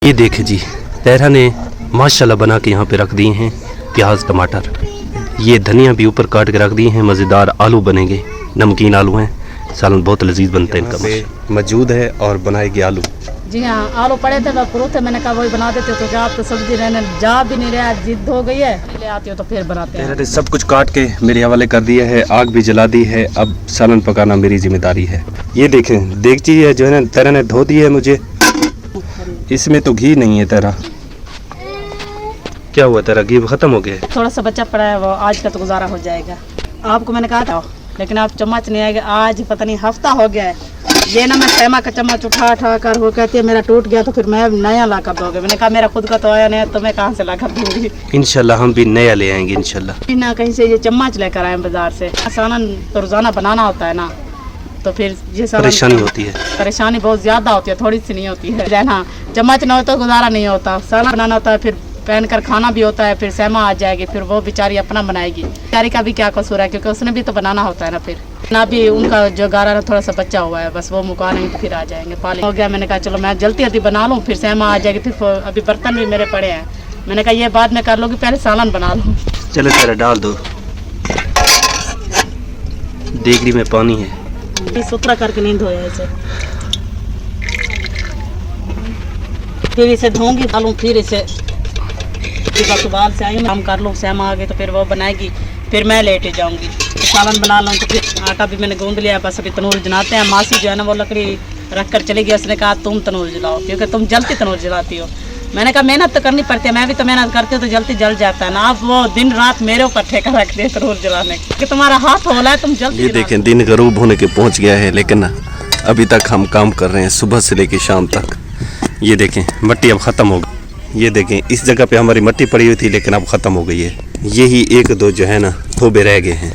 ये देखे जी, तहरा ने माशाल्लाह बना के यहाँ पे रख दिए हैं प्याज टमाटर, ये धनिया भी ऊपर काट के रख दिए हैं। मज़ेदार आलू बनेंगे, नमकीन आलू हैं, सालन बहुत लजीज बनते हैं। इनका मौजूद है और बनाएगी आलू। जी हाँ, आलू पड़े थे वह पुरुष थे, मैंने कहा वही बना देते तो क्या, आप तो सब्जी रहने जा भी नहीं रहा, जिद हो गई है, ले आती हो तो फिर बनाते हैं। तहरा ने सब कुछ काट के मेरे हवाले कर दिया है, आग भी जला दी है, अब सालन पकाना मेरी जिम्मेदारी है। ये देखें, देगची है जो है ना तहरा ने धो दी है मुझे, इसमें तो घी नहीं है। तेरा क्या हुआ, तेरा घी खत्म हो गया है? थोड़ा सा बच्चा पड़ा है, वो आज का तो गुजारा हो जाएगा। आपको मैंने कहा था लेकिन आप चम्मच नहीं आएगा, आज पता नहीं हफ्ता हो गया है। ये ना मैं सैमा का चम्मच उठा कर वो कहती है मेरा टूट गया तो फिर मैं नया ला कर दोगे। मैंने कहा मेरा खुद का तो आया नहीं तो मैं कहाँ से ला कर दूंगी। इंशाल्लाह हम भी नया ले आएंगे इंशाल्लाह। ना कहीं से ये चम्मच लेकर आए बाजार से, सालन तो रोजाना बनाना होता है ना, तो फिर ये परेशानी होती है, परेशानी बहुत ज्यादा होती है, थोड़ी सी नहीं होती है ना। चम्मच ना हो तो गुजारा नहीं होता, सालन बनाना होता है, फिर पहन कर खाना भी होता है, फिर सहमा आ जाएगी, फिर वो बेचारी अपना बनाएगी। बेचारी का भी क्या कसूर है, क्योंकि उसने भी तो बनाना होता है ना। फिर ना भी उनका जो गारा ना थोड़ा सा बच्चा हुआ है, बस वो मुका नहीं तो फिर आ जाएंगे। पाले हो गया, मैंने कहा चलो मैं जल्दी जल्दी बना लूँ, फिर सहमा आ जाएगी। फिर अभी बर्तन भी मेरे पड़े हैं, मैंने कहा ये बाद में कर लूँगी, पहले सालन बना लूँ। चलो तेरा डाल दो, देगरी में पानी है, सुथरा करके नहीं धोया इसे, फिर इसे धोऊंगी डालूँ, फिर इसे सुबह से आई काम कर लूँ। सहमा आ गई तो फिर वो बनाएगी, फिर मैं लेटे जाऊंगी, सालन बना लूँ। तो फिर आटा भी मैंने गूंद लिया, बस अभी तनूर जलाते हैं। मासी जो है ना वो लकड़ी रख कर चली गई, उसने कहा तुम तनूर जलाओ क्योंकि तुम जल्दी तनूर जलाती हो। मैंने कहा मेहनत तो करनी पड़ती है, मैं भी तो मेहनत करती हूँ तो जल्दी जल जाता है ना। आप वो दिन रात मेरे ऊपर ठेका रखते हैं तनूर जलाने कि तुम्हारा हाथ होला है, तुम जल्दी। ये देखें दिन गरूब होने के पहुँच गया है, लेकिन अभी तक हम काम कर रहे हैं सुबह से लेकर शाम तक। ये देखें मट्टी अब ख़त्म हो गई, ये देखें इस जगह पे हमारी मट्टी पड़ी हुई थी लेकिन अब ख़त्म हो गई है। यही एक दो जो है ना थोबे रह गए हैं।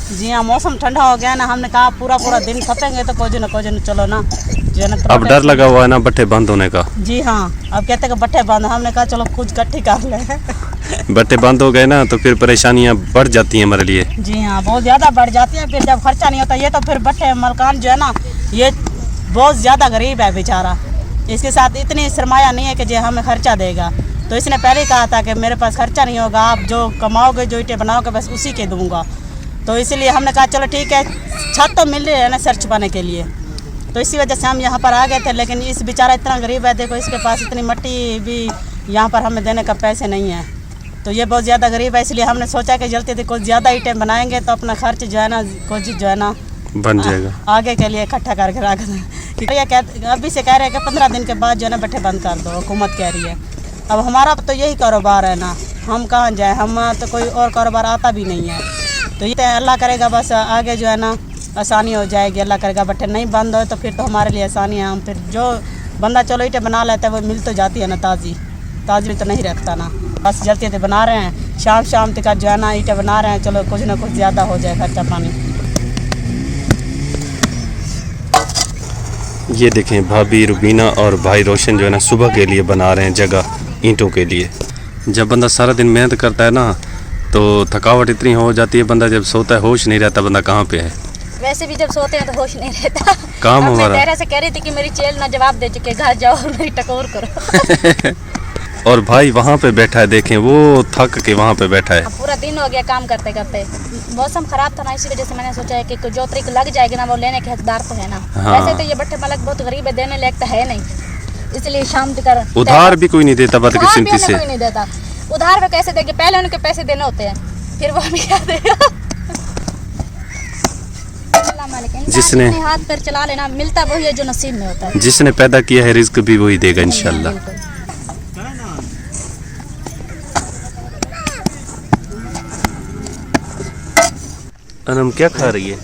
जी हाँ, मौसम ठंडा हो गया ना, हमने कहा पूरा दिन खपेंगे तो कोई न चलो ना जो है ना। अब डर लगा हुआ है ना बट्टे बंद होने का। जी हाँ, अब कहते हैं बट्टे बंद, हमने कहा चलो कुछ इकट्ठी कर ले। बट्टे बंद हो गए ना तो फिर परेशानियाँ बढ़ जाती हैं हमारे लिए। जी हाँ, बहुत ज़्यादा बढ़ जाती हैं, फिर जब खर्चा नहीं होता। ये तो फिर बट्टे मलकान जो है ना, ये बहुत ज़्यादा गरीब है बेचारा, इसके साथ इतनी सरमाया नहीं है कि जो हमें खर्चा देगा। तो इसने पहले ही कहा था कि मेरे पास खर्चा नहीं होगा, आप जो कमाओगे जो ईंटें बनाओगे बस उसी के दूंगा। तो इसीलिए हमने कहा चलो ठीक है, छत तो मिल रही है ना सर छुपाने के लिए, तो इसी वजह से हम यहाँ पर आ गए थे। लेकिन इस बेचारा इतना गरीब है, देखो इसके पास इतनी मिट्टी भी यहाँ पर हमें देने का पैसे नहीं है, तो ये बहुत ज़्यादा गरीब है। इसलिए हमने सोचा कि जल्दी कुछ ज़्यादा ईंटें बनाएंगे तो अपना खर्च जो है ना कुछ जो है ना बन जाएगा, आगे के लिए इकट्ठा करके रख दें। अभी से कह रहे हैं कि 15 दिन के बाद जो है ना बट्टे बंद कर दो, हुकूमत कह रही है। अब हमारा तो यही कारोबार है ना, हम कहाँ जाए, हम तो कोई और कारोबार आता भी नहीं है। तो ये अल्लाह करेगा बस आगे जो है ना आसानी हो जाएगी, अल्लाह करेगा बट्टे नहीं बंद हो तो फिर तो हमारे लिए आसानी है। हम फिर जो बंदा चलो ईंटें बना लेता है वो मिल तो जाती है ना, ताज़ी तो नहीं रखता ना। बस जल्दी जल्दी बना रहे हैं, शाम तक जो है ना ईंटें बना रहे हैं, चलो कुछ ना कुछ ज़्यादा हो जाए खर्चा पानी। ये देखें भाभी रुबीना और भाई रोशन जो है ना सुबह के लिए बना रहे हैं जगह ईंटों के लिए। जब बंदा सारा दिन मेहनत करता है ना तो थकावट इतनी हो जाती है, बंदा जब सोता है होश नहीं रहता बंदा कहाँ पे है। वैसे भी जब सोते हैं तो होश नहीं रहता। काम हमारा। मैं से कह रही थी कि मेरी चेल ना जवाब दे चुके, घर जाओ और मेरी टकोर करो। और भाई वहाँ पे बैठा है, देखें वो थक के वहाँ पे बैठा है। पूरा दिन हो गया काम करते करते, मौसम खराब था ना, इसी वजह से मैंने सोचा है कि जो तरीक लग जाएगी ना वो लेने के हकदार तो है ना। हाँ। वैसे तो ये बट्टे मालक बहुत गरीब है, देने लायक तो है नहीं, इसलिए शाम तक उधार भी कोई नहीं देता, बात की चिंता से कोई नहीं देता। उधार पे कैसे देंगे, पहले उनके पैसे देने होते हैं, फिर वो भी क्या देगा। जिसने हाथ पैर चला लेना, मिलता वही है जो नसीब में होता है। जिसने पैदा किया है रिज्क भी वही देगा इंशाल्लाह। अनम क्या खा रही है,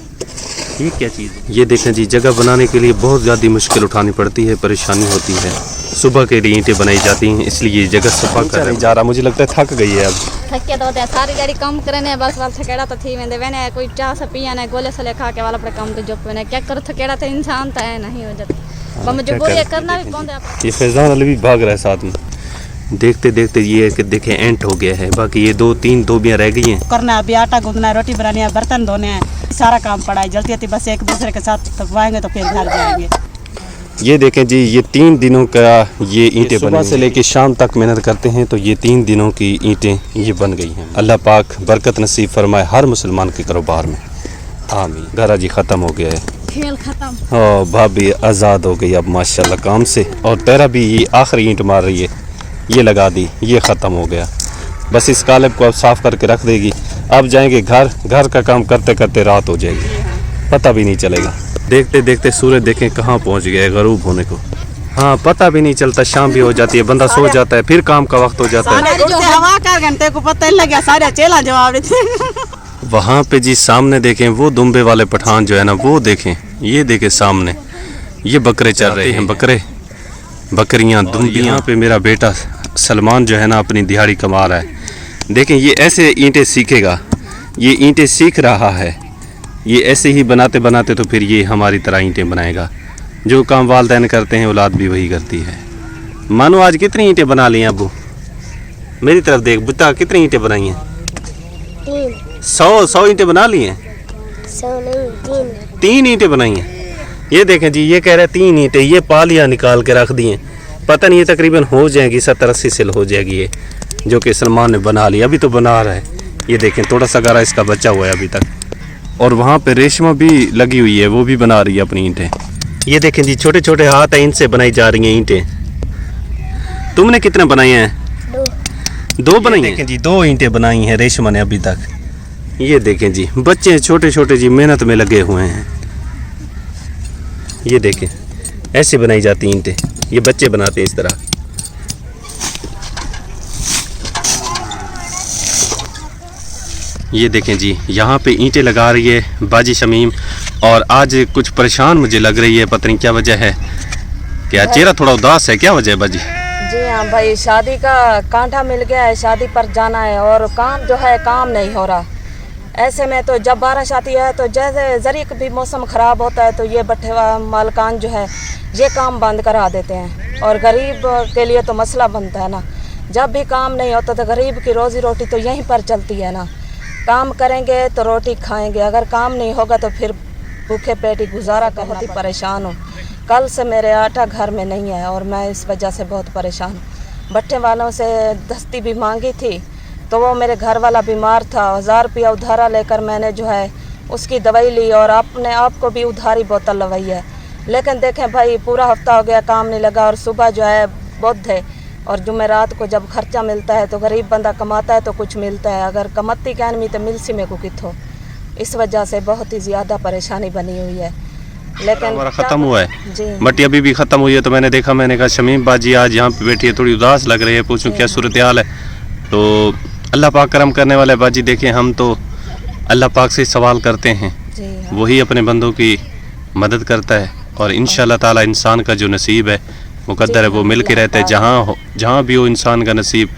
ये क्या चीज़ है? ये देखें जी, जगह बनाने के लिए बहुत ज़्यादा मुश्किल उठानी पड़ती है, परेशानी होती है। सुबह के लिए ईंटें बनाई जाती हैं, इसलिए जगह सफा कर जा रहा। मुझे लगता है थक गई है अब। थके तो होते हैं, सारी गाड़ी कम करे बस वाल थकेड़ा तो थी मैंने कोई चाह से पिया ने गोले से खा के वाला अपने काम तो जो मैंने क्या कर थकेड़ा तो इंसान तो है नहीं हो जाता, मजबूरी करना भी कौन है। ये फैजान अली भी भाग रहा है साथ में, देखते देखते ये कि देखें एंट हो गया है, बाकी ये 2-3 धोबियाँ रह गई हैं करना। अभी आटा गूंदना है, रोटी बनानी है, बर्तन धोने हैं, सारा काम पड़ा है। जल्दी जल्दी बस एक दूसरे के साथ थकवाएंगे तो फिर घर जाएंगे। ये देखें जी, ये 3 दिनों का ये ईंटें सुबह से लेके शाम तक मेहनत करते हैं तो ये 3 दिनों की ईंटें ये बन गई हैं। अल्लाह पाक बरकत नसीब फरमाए हर मुसलमान के कारोबार में, आमीन। गारा जी ख़त्म हो गया है, खेल खत्म। हाँ, भाभी आज़ाद हो गई अब माशाल्लाह काम से। और तेरा भी ये आखिरी ईंट मार रही है, ये लगा दी, ये ख़त्म हो गया। बस इस कालब को अब साफ़ करके रख देगी। अब जाएंगे घर, घर का काम करते करते रात हो जाएगी, पता भी नहीं चलेगा। देखते देखते सूरज देखें कहाँ पहुँच गया है गरूब होने को। हाँ, पता भी नहीं चलता, शाम भी हो जाती है, बंदा सो जाता है, फिर काम का वक्त हो जाता है। हवा का घंटे को पता नहीं लगा, सारे चेला जवाब देते। वहाँ पे जी सामने देखें वो दुम्बे वाले पठान जो है ना, वो देखें, ये देखें सामने ये बकरे चल रहे हैं, बकरियाँ दुम्बियाँ। यहाँ पे मेरा बेटा सलमान जो है ना अपनी दिहाड़ी कमा रहा है। देखें ये ऐसे ईंटें सीखेगा, ये ईंटें सीख रहा है, ये ऐसे ही बनाते बनाते तो फिर ये हमारी तरह ईंटें बनाएगा। जो काम वालिदैन करते हैं औलाद भी वही करती है। मानो आज कितनी ईंटें बना ली हैं अबू? मेरी तरफ देख, बुता कितनी ईंटें बनाई हैं? 100 ईंटें बना ली हैं। 3 ईंटें बनाई हैं। ये देखें जी, ये कह रहे हैं 3 ईंटें, ये पालियाँ निकाल के रख दी हैं। पता नहीं ये तकरीबन हो जाएगी 70-80 सिल हो जाएगी ये, जो कि सलमान ने बना ली, अभी तो बना रहा है। ये देखें थोड़ा सा गारा इसका बचा हुआ है अभी तक। और वहाँ पे रेशमा भी लगी हुई है, वो भी बना रही है अपनी ईंटें। ये देखें जी, छोटे छोटे हाथ हैं, इनसे बनाई जा रही हैं ईंटें। तुमने कितने बनाए हैं? 2 बनाई हैं। देखें जी, 2 ईंटें बनाई हैं रेशमा ने अभी तक। ये देखें जी, बच्चे छोटे छोटे जी मेहनत में लगे हुए हैं। ये देखें ऐसे बनाई जाती ईंटें, ये बच्चे बनाते हैं इस तरह। ये देखें जी, यहाँ पे ईंटें लगा रही है बाजी शमीम, और आज कुछ परेशान मुझे लग रही है, पता नहीं क्या वजह है। क्या चेहरा थोड़ा उदास है, क्या वजह है बाजी? जी हाँ भाई, शादी का कांटा मिल गया है, शादी पर जाना है और काम जो है काम नहीं हो रहा। ऐसे में तो जब बारिश आती है तो जैसे जरी भी मौसम ख़राब होता है तो ये बट्टे मालकान जो है ये काम बंद करा देते हैं, और गरीब के लिए तो मसला बनता है ना। जब भी काम नहीं होता तो गरीब की रोज़ी रोटी तो यहीं पर चलती है ना। काम करेंगे तो रोटी खाएंगे, अगर काम नहीं होगा तो फिर भूखे पेट ही गुजारा कर। बहुत ही परेशान हूँ, कल से मेरे आटा घर में नहीं है और मैं इस वजह से बहुत परेशान हूँ। भट्टे वालों से दस्ती भी मांगी थी तो वो मेरे घर वाला बीमार था, 1000 रुपया उधारा लेकर मैंने जो है उसकी दवाई ली और अपने आप को भी उधारी बोतल लगवाई है। लेकिन देखें भाई, पूरा हफ्ता हो गया काम नहीं लगा, और सुबह जो है बुध है और जुमेरात को जब खर्चा मिलता है तो गरीब बंदा कमाता है तो कुछ मिलता है, अगर कमती कैन में तो मिलसी में को किथो। इस वजह से बहुत ही ज़्यादा परेशानी बनी हुई है। लेकिन हमारा ख़त्म हुआ है जी, मट्टी अभी भी ख़त्म हुई है। तो मैंने देखा, मैंने कहा शमीम बाजी आज यहाँ पे बैठी है, थोड़ी उदास लग रही है, पूछूं क्या सूरत हाल है। तो अल्लाह पाक करम करने वाले बाजी। देखें हम तो अल्लाह पाक से सवाल करते हैं, वही अपने बंदों की मदद करता है, और इंशाअल्लाह ताला इंसान का जो नसीब है मुकद्दर है वो मिल के रहता है। जहाँ भी हो इंसान का नसीब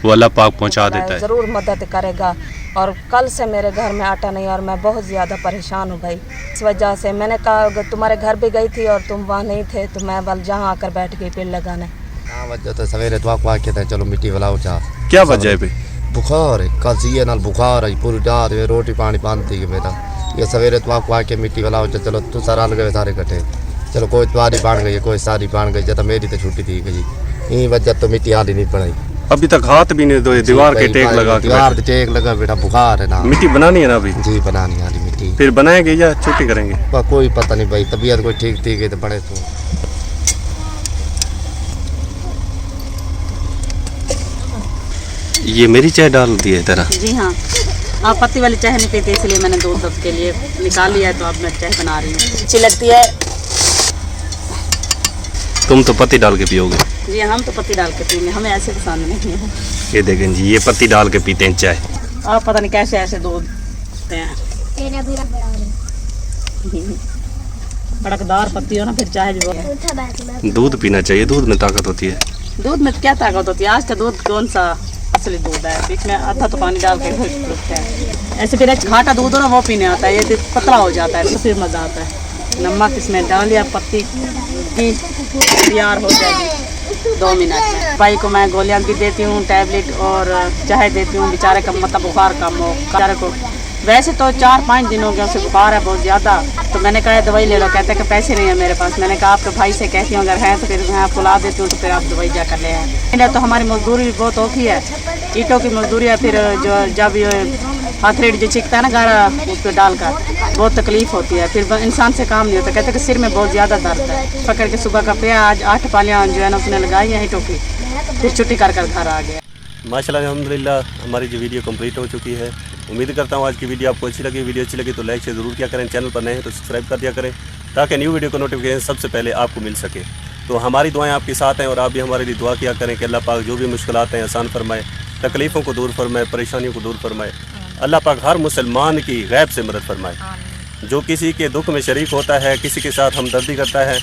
वो अल्लाह पाक पहुँचा देता है, ज़रूर मदद करेगा। और कल से मेरे घर में आटा नहीं और मैं बहुत ज़्यादा परेशान हूँ भाई। इस वजह से मैंने कहा अगर तुम्हारे घर भी गई थी और तुम वहाँ नहीं थे तो मैं बल जहाँ आकर बैठ गई पेड़ लगाने। हाँ वजह तो सवेरे दुआ को आके थे चलो मिट्टी वाला उठा। क्या वजह है भाई? बुखार है, कल सीए नाल बुखार है, पूरी रात में रोटी पानी पानी थी मेरा। ये सवेरे दुआ को आके मिट्टी वाला उठा, चलो तू सारा लगे सारे इकट्ठे, चलो कोई तुम्हारी बन गई कोई सारी बन गई, जब मेरी तो छुट्टी थी गई। यही वजह तो मिट्टी हाली नहीं बनाई, अभी तक हाथ भी नहीं धोए, दीवार के टेक लगा के दीवार के टेक लगा बेटा, बुखार है ना। मिट्टी बनानी है ना अभी? जी बनानी वाली मिट्टी। फिर बनाएंगे या छुट्टी करेंगे? कोई पता नहीं भाई, तबीयत कोई ठीक थी गई तो बड़े तो। ये मेरी चाय डाल दी है तेरा? जी हाँ, आप पत्ती वाली चाय नहीं पीते इसलिए मैंने दूध के लिए निकाल लिया है, तो अब मैं चाय बना रही हूँ। अच्छी लगती है। तुम तो पत्ती डाल के पियोगे? जी हम तो पत्ती डाल के पीएंगे, हमें ऐसे पसंद नहीं है। ये देखें जी, ये पत्ती डाल के पीते हैं चाय। आप पता नहीं कैसे ऐसे दूध पीते हैं। कड़कदार पत्ती हो ना फिर चाय भी। दूध पीना चाहिए, दूध में ताकत होती है। दूध में क्या ताकत होती है? आज का दूध कौन सा असली दूध है? बीच में आधा तो पानी डाल के रखते हैं। ऐसे फिर खाटा दूध हो ना वो पीने आता है, ये पतला हो जाता है तो फिर मज़ा आता है। नमक इसमें डाल लिया, पत्ती की तैयार हो जाएगी 2 मिनट में। भाई को मैं गोलियां भी देती हूँ, टैबलेट और चाय देती हूँ, बेचारे का मतलब बुखार कम हो बेचारे को। वैसे तो 4-5 दिन हो गए उसे बुखार है बहुत ज़्यादा, तो मैंने कहा दवाई ले लो, कहते कि पैसे नहीं है मेरे पास। मैंने कहा आपके भाई से कहती हूँ अगर है तो फिर मैं आपको ला देती हूँ, तो फिर आप दवाई जाकर ले आए। तो हमारी मजदूरी भी बहुत औखी है, ईंटों की मजदूरी है। फिर जो जब ये हाथरेड जो चिकता है ना गारा उस पर डालकर, बहुत तकलीफ होती है, फिर इंसान से काम नहीं होता। कहते कि सिर में बहुत ज़्यादा दर्द है। पकड़ के सुबह का पे आज 8 पालियाँ जो है ना उसने लगाई है ईंटों की, फिर छुट्टी कर घर आ गया। माशाल्लाह अल्हम्दुलिल्लाह हमारी जो वीडियो कंप्लीट हो चुकी है। उम्मीद करता हूँ आज की वीडियो आपको अच्छी लगी। वीडियो अच्छी लगी तो लाइक शेयर ज़रूर किया करें। चैनल पर नए हैं तो सब्सक्राइब कर दिया करें ताकि न्यू वीडियो का नोटिफिकेशन सबसे पहले आपको मिल सके। तो हमारी दुआएं आपके साथ हैं और आप भी हमारे लिए दुआ किया करें कि अल्लाह पाक जो भी मुश्किलात हैं आसान फरमाए, तकलीफ़ों को दूर फरमाए, परेशानियों को दूर फरमाए। अल्लाह पाक हर मुसलमान की गैब से मदद फरमाए। जो किसी के दुख में शरीक होता है, किसी के साथ हमदर्दी करता है,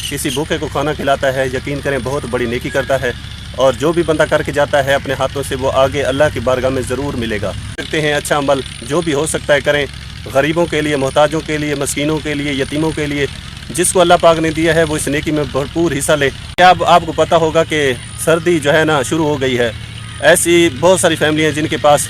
किसी भूखे को खाना खिलाता है, यकीन करें बहुत बड़ी नेकी करता है। और जो भी बंदा करके जाता है अपने हाथों से, वो आगे अल्लाह की बारगाह में ज़रूर मिलेगा। करते हैं अच्छा अमल, जो भी हो सकता है करें, गरीबों के लिए, मोहताजों के लिए, मस्कीनों के लिए, यतीमों के लिए। जिसको अल्लाह पाक ने दिया है वो इस नेकी में भरपूर हिस्सा ले। अब आपको पता होगा कि सर्दी जो है ना शुरू हो गई है। ऐसी बहुत सारी फैमिली हैं जिनके पास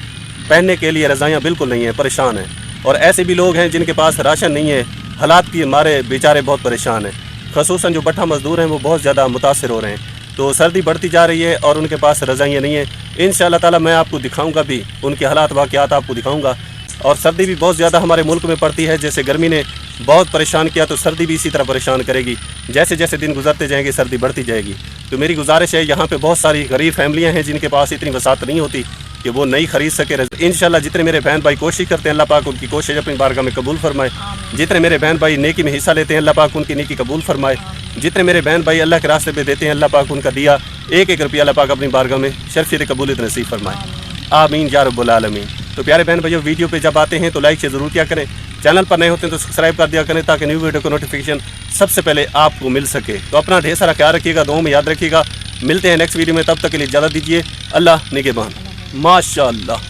पहनने के लिए रज़ाइयाँ बिल्कुल नहीं है, परेशान हैं। और ऐसे भी लोग हैं जिनके पास राशन नहीं है, हालात के मारे बेचारे बहुत परेशान हैं। ख़ुसूसन जो भट्ठा मज़दूर हैं वो बहुत ज़्यादा मुतासिर हो रहे हैं। तो सर्दी बढ़ती जा रही है और उनके पास रज़ाइयाँ नहीं है। इंशाअल्लाह ताला मैं आपको दिखाऊंगा भी, उनके हालात वाक़यात आपको दिखाऊंगा। और सर्दी भी बहुत ज़्यादा हमारे मुल्क में पड़ती है। जैसे गर्मी ने बहुत परेशान किया तो सर्दी भी इसी तरह परेशान करेगी। जैसे जैसे दिन गुजरते जाएंगे सर्दी बढ़ती जाएगी। तो मेरी गुजारिश है, यहाँ पे बहुत सारी गरीब फैमिलियाँ हैं जिनके पास इतनी वसात नहीं होती कि वो नहीं खरीद सके। इंशाअल्लाह जितने मेरे बहन भाई कोशिश करते हैं अल्लाह पाक उनकी कोशिश अपनी बारगाह में कबूल फरमाए। जितने मेरे बहन भाई नेकी में हिस्सा लेते हैं अल्लाह पाक उनकी नेकी कबूल फरमाए। जितने मेरे बहन भाई अल्लाह के रास्ते पे देते हैं अल्लाह पाक उनका दिया एक एक रुपया अल्लाह पाक अपनी बारगाह में शर्फियत कबूलियत नसीब फरमाए। आमीन या रब्बुल आलमीन। तो प्यारे बहन भाइयों, वीडियो पे जब आते हैं तो लाइक से ज़रूर किया करें। चैनल पर नए होते हैं तो सब्सक्राइब कर दिया करें ताकि न्यू वीडियो का नोटिफिकेशन सबसे पहले आपको मिल सके। तो अपना ढेर सारा ख्याल रखिएगा, दुआओं में याद रखिएगा। मिलते हैं नेक्स्ट वीडियो में, तब तक के लिए इजाज़त दीजिए। अल्लाह निगहबान। माशाअल्लाह।